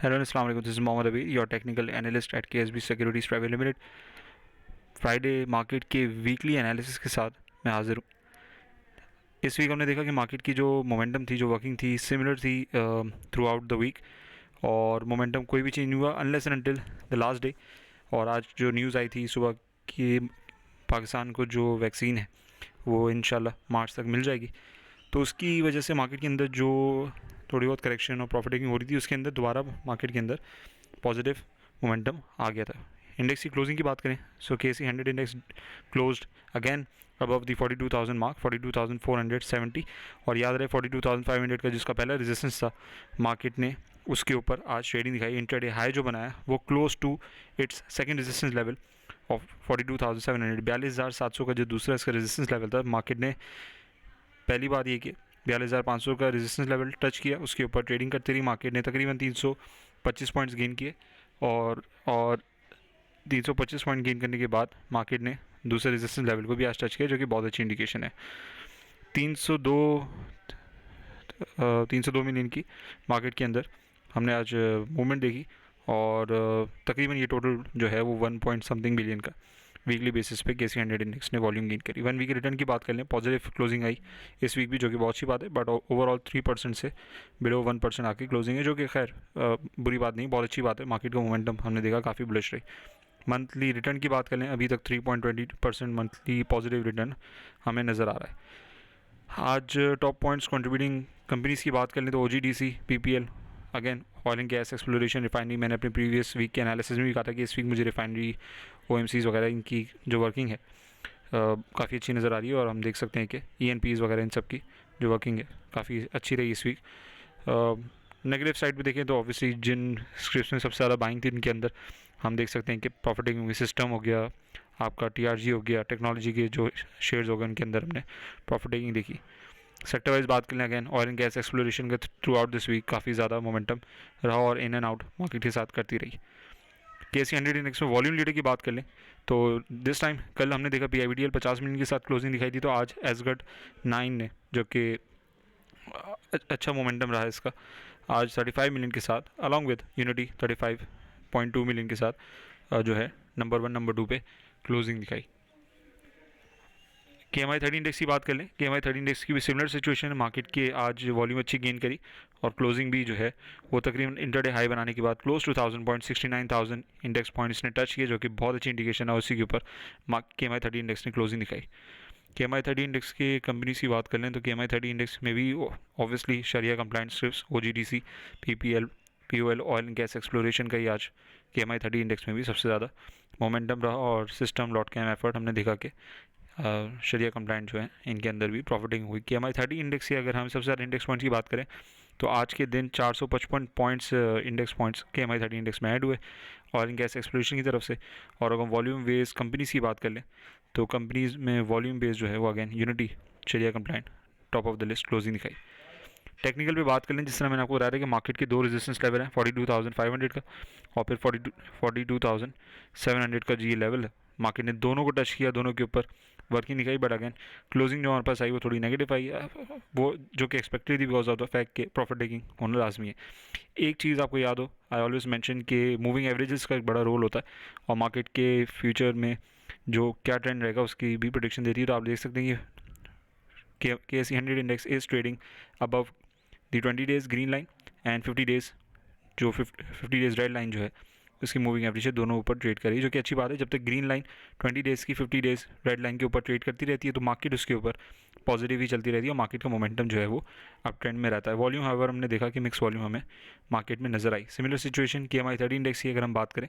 Hello अस्सलाम वालेकुम, this is Mohammad Abi, your technical analyst at KSB securities private limited. Friday market के weekly analysis के साथ मैं हाजिर हूँ। इस वीक हमने देखा कि मार्केट की जो मोमेंटम थी, जो वर्किंग थी, सिमिलर थी थ्रू आउट द वीक, और मोमेंटम कोई भी चेंज नहीं हुआ unless and until the last day. और आज जो न्यूज़ आई थी सुबह कि पाकिस्तान को जो वैक्सीन है वो इंशाल्लाह मार्च तक मिल जाएगी, तो उसकी वजह से मार्केट के अंदर जो थोड़ी बहुत करेक्शन और प्रॉफिटिंग हो रही थी उसके अंदर दोबारा मार्केट के अंदर पॉजिटिव मोमेंटम आ गया था। इंडेक्स की क्लोजिंग की बात करें, सो KC 100 index closed again above the 42,000 mark, 42,470। और याद रहे 42,500 का जिसका पहला रेजिस्टेंस था मार्केट ने उसके ऊपर आज ट्रेडिंग दिखाई। इंट्राडे हाई जो बनाया वो close to its second resistance level of 42,700, 42,700 का जो दूसरा इसका रेजिस्टेंस लेवल था। मार्केट ने पहली बात ये कि 42,500 का रेजिस्टेंस लेवल टच किया, उसके ऊपर ट्रेडिंग करते रही। मार्केट ने तकरीबन 325 पॉइंट्स गेन किए, और 325 पॉइंट गेन करने के बाद मार्केट ने दूसरे रेजिस्टेंस लेवल को भी आज टच किया, जो कि बहुत अच्छी इंडिकेशन है। 302 302 मिलियन की मार्केट के अंदर हमने आज मूवमेंट देखी, और तकरीबन ये टोटल जो है वो 1 पॉइंट समथिंग बिलियन का वीकली बेसिस पे KC 100 इंडेक्स ने वॉल्यूम गेन करी। 1 वीक रिटर्न की बात कर लें, पॉजिटिव क्लोजिंग आई इस वीक भी, जो कि बहुत अच्छी बात है। बट ओवरऑल 3% से बिलो 1% आके क्लोजिंग है, जो कि खैर बुरी बात नहीं, बहुत अच्छी बात है। मार्केट का मोमेंटम हमने देखा काफ़ी बुलिश रही। मंथली रिटर्न की बात कर लें, अभी तक 3.20% मंथली पॉजिटिव रिटर्न हमें नज़र आ रहा है। आज टॉप पॉइंट्स कंट्रीब्यूटिंग कंपनीज़ की बात कर लें तो OGDC, PPL, again oil and gas exploration, refinery. मैंने अपने प्रीवियस वीक के एनालिसिस में भी कहा था कि इस वीक मुझे रिफाइनरी, OMCs वगैरह इनकी जो वर्किंग है काफ़ी अच्छी नज़र आ रही है, और हम देख सकते हैं कि ENPs वगैरह इन सब की जो वर्किंग है काफ़ी अच्छी रही इस वीक। नेगेटिव साइड पे देखें तो ऑब्वियसली जिन स्क्रिप्ट में सबसे ज़्यादा बाइंग थी इनके अंदर हम देख सकते हैं कि प्रॉफिटिंग सिस्टम हो गया, आपका TRG हो गया, टेक्नोलॉजी के जो शेयर्स हो गए उनके अंदर हमने प्रॉफिट टेकिंग देखी। सेक्टर वाइज बात करें, again oil and gas exploration का थ्रू आउट दिस वीक काफ़ी ज़्यादा मोमेंटम रहा और इन एंड आउट मार्केट के साथ करती रही। KC 100 इंडेक्स में वॉल्यूम लीडर की बात कर लें तो दिस टाइम कल हमने देखा PIBDL 50 मिलियन के साथ क्लोजिंग दिखाई थी, तो आज एसगट 9 ने, जो कि अच्छा मोमेंटम रहा इसका, आज 35 मिलियन के साथ अलॉन्ग विद यूनिटी 35.2 मिलियन के साथ जो है नंबर 1 नंबर 2 पे क्लोजिंग दिखाई। KMI 30 इंडेक्स की बात कर लें, KMI 30 इंडेक्स की भी सिमिलर सिचुएशन है। मार्केट के आज वॉल्यूम अच्छी गेन करी, और क्लोजिंग भी जो है वो तकरीबन इंटरडे हाई बनाने के बाद close to 1000 point, 69,000 index point इसने टच किए, जो कि बहुत अच्छी इंडिकेशन है। उसी के ऊपर KMI 30 इंडेक्स ने क्लोजिंग दिखाई। KMI 30 इंडेक्स के कंपनीज की बात कर लें तो KMI 30 इंडेक्स में भी ऑब्वियसली शरिया compliant script, OGDC, PPL, POL, oil and gas exploration का ही आज KMI 30 इंडेक्स में भी सबसे ज़्यादा मोमेंटम रहा, और सिस्टम लॉट कैम एफर्ट हमने देखा कि शरिया कंप्लाइंट जो है इनके अंदर भी प्रॉफिटिंग हुई। KMI 30 इंडेक्स की अगर हम सबसे ज़्यादा इंडेक्स पॉइंट्स की बात करें तो आज के दिन 455 points index points KMI 30 index में ऐड हुए ऑयल एंड गैस एक्सप्लोरेशन की तरफ से। और अगर वॉल्यूम बेस्ड कंपनीज की बात कर लें तो कंपनीज में वॉल्यूम बेस्ड जो है वो अगेन यूनिटी, शरिया compliant, top of the list closing दिखाई। टेक्निकल पे बात कर लें, जिस तरह मैंने आपको बताया था कि मार्केट के दो रेजिस्टेंस लेवल हैं, 42,500 का और फिर 42,700 का जी लेवल है। मार्केट ने दोनों को टच किया, दोनों के ऊपर वर्किंग दिखाई, बट अगेन क्लोजिंग जो हमारे पास आई वो थोड़ी नेगेटिव आई, वो जो कि एक्सपेक्टेड थी बिकॉज ऑफ द फैक्ट के प्रॉफिट टेकिंग होना लाजमी है। एक चीज़ आपको याद हो, आई ऑलवेज मेंशन कि मूविंग एवरेजेस का एक बड़ा रोल होता है, और मार्केट के फ्यूचर में जो क्या ट्रेंड रहेगा उसकी भी प्रोडिक्शन देती है। तो आप देख सकते हैं कि KC 100 index is trading above the 20 days green line and 50 days जो 50 डेज़ रेड लाइन जो है उसकी मूविंग एवरेज है, दोनों ऊपर ट्रेड करी, जो कि अच्छी बात है। जब तक ग्रीन लाइन 20 डेज़ की 50 डेज़ रेड लाइन के ऊपर ट्रेड करती रहती है तो मार्केट उसके ऊपर पॉजिटिव ही चलती रहती है, और मार्केट का मोमेंटम जो है वो अप ट्रेंड में रहता है। वॉल्यूम हाउएवर हमने देखा कि मिक्स वॉल्यूम हमें मार्केट में नजर आई। सिमिलर सिचुएशन KMI 30 इंडेक्स की अगर हम बात करें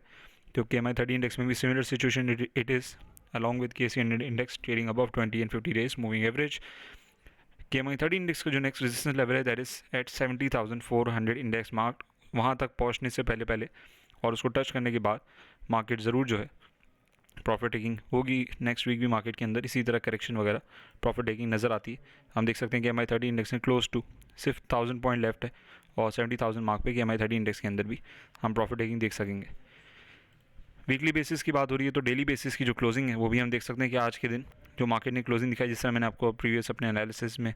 तो KMI 30 इंडेक्स में भी similar situation it is along with KC 100 index trading above 20 and 50 days moving average. KMI 30 index का जो नेक्स्ट रेजिस्टेंस लेवल है that is at 70,400 index mark. वहाँ तक पहुँचने से पहले पहले और उसको टच करने के बाद मार्केट ज़रूर जो है प्रॉफिट टेकिंग होगी। नेक्स्ट वीक भी मार्केट के अंदर इसी तरह करेक्शन वगैरह प्रॉफिट टेकिंग नज़र आती है। हम देख सकते हैं कि KMI 30 इंडेक्स में क्लोज टू सिर्फ 1000 पॉइंट लेफ्ट है, और 70,000 मार्क पे KMI 30 इंडेक्स के अंदर भी हम प्रॉफिट टेकिंग देख सकेंगे। वीकली बेसिस की बात हो रही है तो डेली बेसिस की जो क्लोजिंग है वो भी हम देख सकते हैं कि आज के दिन जो मार्केट ने क्लोजिंग दिखाई, जिस तरह मैंने आपको प्रीवियस अपने एनालिसिस में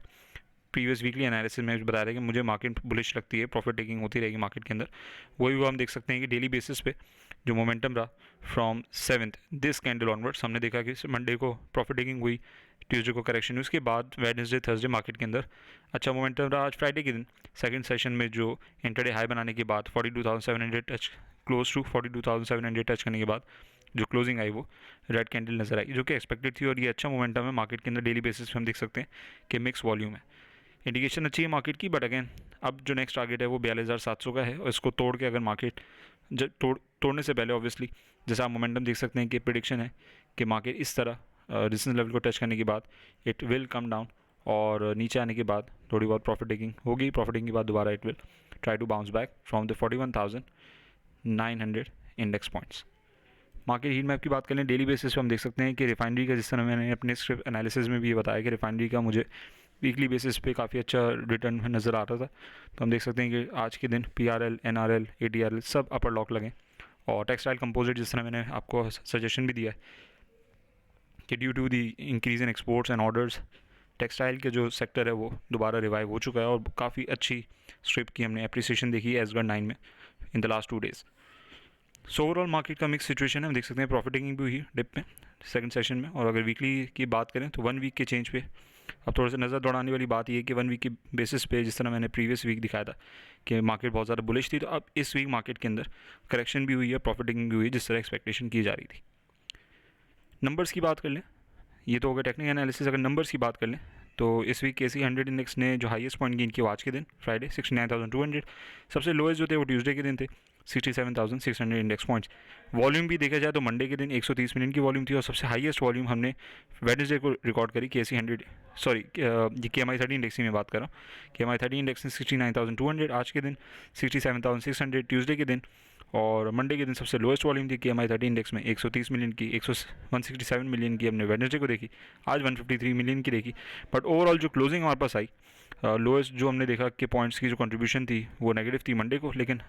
प्रीवियस वीकली एनालिसिस में बताया था कि मुझे मार्केट बुलिश लगती है, प्रॉफिट टेकिंग होती रहेगी मार्केट के अंदर, वही वो हम देख सकते हैं कि डेली बेसिस पे जो मोमेंटम रहा from 7th this candle onwards, हमने देखा कि मंडे को प्रॉफिट टेकिंग हुई, ट्यूसडे को करेक्शन हुई, उसके बाद वेडनेसडे थर्सडे मार्केट के अंदर अच्छा मोमेंटम रहा। आज फ्राइडे के दिन सेकंड सेशन में जो इंटरडे हाई बनाने के बाद 42,700 टच, क्लोज टू 42,700 टच करने के बाद जो क्लोजिंग आई वो रेड कैंडल नज़र आई, जो कि एक्सपेक्टेड थी, और ये अच्छा मोमेंटम है मार्केट के अंदर। डेली बेसिस पे हम देख सकते हैं कि मिक्स वॉल्यूम है, इंडिकेशन अच्छी है मार्केट की, बट अगेन अब जो नेक्स्ट टारगेट है वो 42,700 का है, और इसको तोड़ के अगर मार्केट तोड़ने से पहले ऑब्वियसली जैसा आप मोमेंटम देख सकते हैं कि प्रिडिक्शन है कि मार्केट इस तरह रेजिस्टेंस लेवल को टच करने के बाद इट विल कम डाउन, और नीचे आने के बाद थोड़ी बहुत प्रॉफिट टेकिंग होगी, प्रॉफिट टेकिंग के बाद दोबारा it will try to bounce back from the 41,900 index points. Market heat map की बात करें डेली बेसिस पे हम देख सकते हैं कि रिफाइनरी का, जिस तरह मैंने अपने स्क्रिप्ट एनालिसिस में भी ये बताया कि रिफाइनरी का मुझे वीकली बेसिस पे काफ़ी अच्छा रिटर्न नज़र आ रहा था, तो हम देख सकते हैं कि आज के दिन PRL, NRL, ATRL सब अपर लॉक लगे, और टेक्सटाइल कंपोजिट जिस तरह मैंने आपको सजेशन भी दिया है कि due to the increase in exports and orders, textile के जो सेक्टर है वो दोबारा रिवाइव हो चुका है, और काफ़ी अच्छी स्ट्रिप की हमने अप्रिसिएशन देखी है एसगढ़ 9 में in the last 2 days. So overall market का मिक्स सिचुएशन है, हम देख सकते हैं प्रॉफिट टेकिंग भी हुई डिप में सेकंड सेशन में, और अगर वीकली की बात करें तो 1 वीक के चेंज पे अब थोड़ा सा नज़र दौड़ाने वाली बात ये है कि 1 वीक की बेसिस पे जिस तरह मैंने प्रीवियस वीक दिखाया था कि मार्केट बहुत ज़्यादा बुलिश थी, तो अब इस वीक मार्केट के अंदर करेक्शन भी हुई है, प्रॉफिट टेकिंग भी हुई है जिस तरह एक्सपेक्टेशन की जा रही थी। नंबर्स की बात कर लें, ये तो हो गया टेक्निकल एनालिसिस। अगर नंबर्स की बात कर लें तो इस वीक KC 100 इंडेक्स ने जो हाईएस्ट पॉइंट गेन किया आज के दिन फ्राइडे 69,200, सबसे लोएस्ट जो थे वो ट्यूसडे के दिन थे 67,600 इंडेक्स पॉइंट्स। वॉल्यूम भी देखा जाए तो मंडे के दिन 130 मिलियन की वॉल्यूम थी, और सबसे हाईएस्ट वॉल्यूम हमने वेडनेसडे को रिकॉर्ड करी KC 100, सॉरी ये KMI 30 इंडेक्स की मैं बात कर रहा हूँ। KMI 30 इंडेक्स ने 69,200 आज के दिन, 67,600 ट्यूसडे के दिन, और मंडे के दिन सबसे लोएस्ट वॉल्यूम थी KMI 30 इंडेक्स में 130 मिलियन की, 167 मिलियन की हमने वेडनेसडे को देखी, आज 153 मिलियन की देखी। बट ओवरऑल जो क्लोजिंग हमारे पास आई, लोएस्ट जो हमने देखा कि पॉइंट्स की जो कंट्रीब्यूशन थी वो नेगेटिव थी मंडे को, लेकिन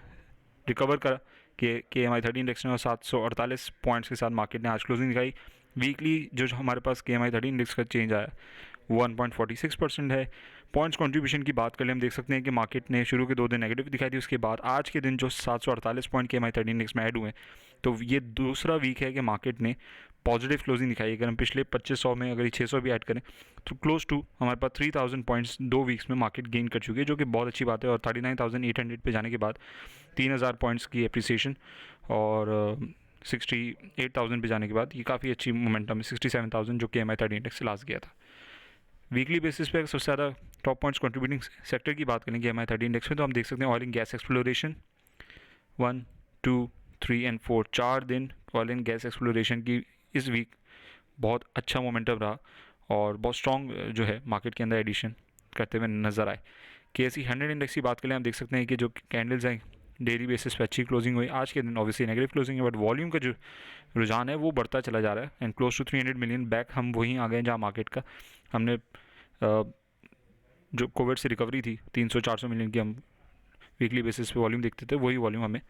रिकवर करा कि KMI 30 इंडेक्स ने, और 748 पॉइंट्स के साथ मार्केट ने आज क्लोजिंग दिखाई। वीकली जो हमारे पास KMI 30 इंडेक्स का चेंज आया 1.46% है। पॉइंट्स कंट्रीब्यूशन की बात करें हम देख सकते हैं कि मार्केट ने शुरू के 2 दिन नेगेटिव दिखाई थी, उसके बाद आज के दिन जो 748 पॉइंट KMI 30 इंडेक्स में ऐड हुए, तो ये दूसरा वीक है कि मार्केट ने पॉजिटिव क्लोजिंग दिखाई। अगर हम पिछले 2500 में अगर 600 भी ऐड करें तो क्लोज टू हमारे पास 3000 पॉइंट्स 2 वीक्स में मार्केट गेन कर चुकी है, जो कि बहुत अच्छी बात है। और 39,800 पे जाने के बाद 3000 पॉइंट्स की अप्रिसिएशन, और 68,000 पे जाने के बाद ये काफ़ी अच्छी मोमेंटम है 67,000 जो KMI 30 इंडेक्स से लास्ट गया था। वीकली बेसिस पे सबसे ज़्यादा टॉप पॉइंट्स कंट्रीब्यूटिंग सेक्टर की बात करें KMI 30 इंडेक्स में, तो हम देख सकते हैं oil and gas exploration 1, 2, 3 and 4, 4 दिन ऑयल एंड गैस एक्सप्लोरेशन की इस वीक बहुत अच्छा मोमेंटम रहा, और बहुत स्ट्रॉन्ग जो है मार्केट के अंदर एडिशन करते हुए नज़र आए। KC 100 इंडेक्स की बात करें हम देख सकते हैं कि जो कैंडल्स हैं डेली बेसिस पे अच्छी क्लोजिंग हुई। आज के दिन ऑब्वियसली नेगेटिव क्लोजिंग है, बट वॉल्यूम का जो रुझान है वो बढ़ता चला जा रहा है, and close to 300 million back हम वहीं आ गए जहाँ मार्केट का हमने जो कोविड से रिकवरी थी 300-400 मिलियन की हम वीकली बेसिस पे वॉल्यूम देखते थे, वही वॉल्यूम हमें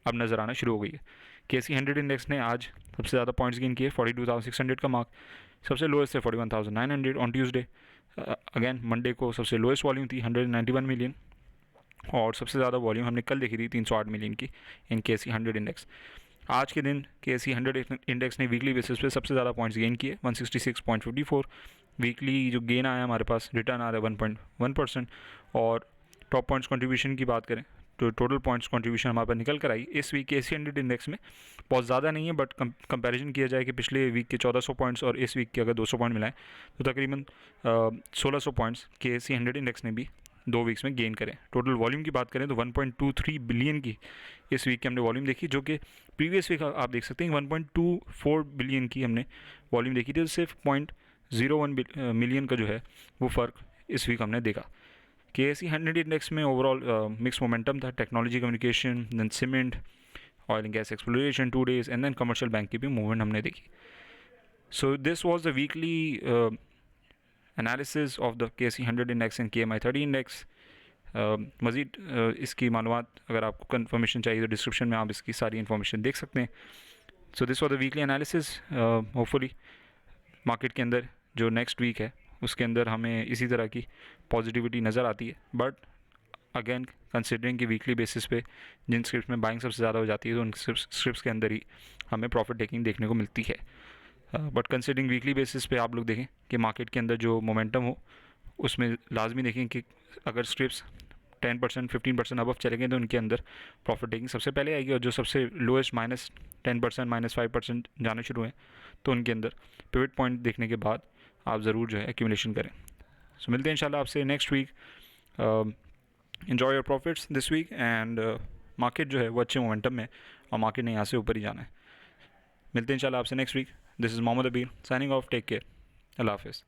अब नज़र आना शुरू हो गई है। KC 100 इंडेक्स ने आज सबसे ज़्यादा पॉइंट्स गेन किए 42,600 का मार्क, सबसे लोएस्ट है 41,900 ऑन ट्यूसडे। अगेन मंडे को सबसे लोएस्ट वॉल्यूम थी 191 मिलियन, और सबसे ज़्यादा वॉल्यूम हमने कल देखी थी 308 मिलियन की इन KC 100 इंडेक्स। आज के दिन KC 100 इंडेक्स ने वीकली बेसिस पे सबसे ज़्यादा पॉइंट्स गेन किए 166.54। वीकली जो गेन आया हमारे पास रिटर्न आ रहा है 1.1%। और टॉप पॉइंट्स कंट्रीब्यूशन की बात करें तो टोटल पॉइंट्स कंट्रीब्यूशन हमारे पास निकल कर आई इस वीक KC 100 इंडेक्स में बहुत ज़्यादा नहीं है, बट कंपैरिजन किया जाए कि पिछले वीक के 1400 पॉइंट्स और इस वीक के अगर 200 पॉइंट मिलाएं तो तकरीबन 1600 पॉइंट्स KC 100 इंडेक्स ने भी 2 वीक्स में गेन करें। टोटल वॉल्यूम की बात करें तो 1.23 बिलियन की इस वीक की हमने वॉल्यूम देखी, जो कि प्रीवियस वीक आप देख सकते हैं 1.24 बिलियन की हमने वॉल्यूम देखी थी, तो सिर्फ 0.01 मिलियन का जो है वो फ़र्क इस वीक हमने देखा। KC 100 इंडेक्स में ओवरऑल मिक्स मोमेंटम था, technology communication, then cement, oil and gas exploration 2 days, and then commercial bank की भी मूवमेंट हमने देखी। So this was the weekly analysis of the KC 100 index and KMI 30 index. मज़ीद इसकी मालूमात अगर आपको कन्फर्मेशन चाहिए तो डिस्क्रिप्शन में आप इसकी सारी इन्फॉर्मेशन देख सकते हैं। सो this was the weekly analysis. Hopefully market के अंदर जो नेक्स्ट वीक है उसके अंदर हमें इसी तरह की पॉजिटिविटी नज़र आती है। बट अगेन कंसिडरिंग कि वीकली बेसिस पे जिन स्क्रिप्ट में बाइंग सबसे ज़्यादा हो जाती है तो उन स्क्रिप्ट के अंदर ही हमें प्रॉफिट टेकिंग देखने को मिलती है। बट कंसिडरिंग वीकली बेसिस पे आप लोग देखें कि मार्केट के अंदर जो मोमेंटम हो उसमें लाजमी देखें कि अगर स्क्रिप्ट 10% 15% अबव चलेंगे तो उनके अंदर प्रॉफिट टेकिंग सबसे पहले आएगी, और जो सबसे लोएस्ट -10% -5% जाने शुरू हैं तो उनके अंदर पिवट पॉइंट देखने के बाद आप ज़रूर जो है एक्यूमुलेशन करें। सो मिलते हैं इंशाल्लाह आपसे next week. Enjoy your profits this weekend market जो है वो अच्छे मोमेंटम में, और मार्केट ने यहाँ से ऊपर ही जाना है। मिलते हैं इंशाल्लाह आपसे next week. This is Mohammed Abir signing off. Take care. अल्लाह हाफिज़।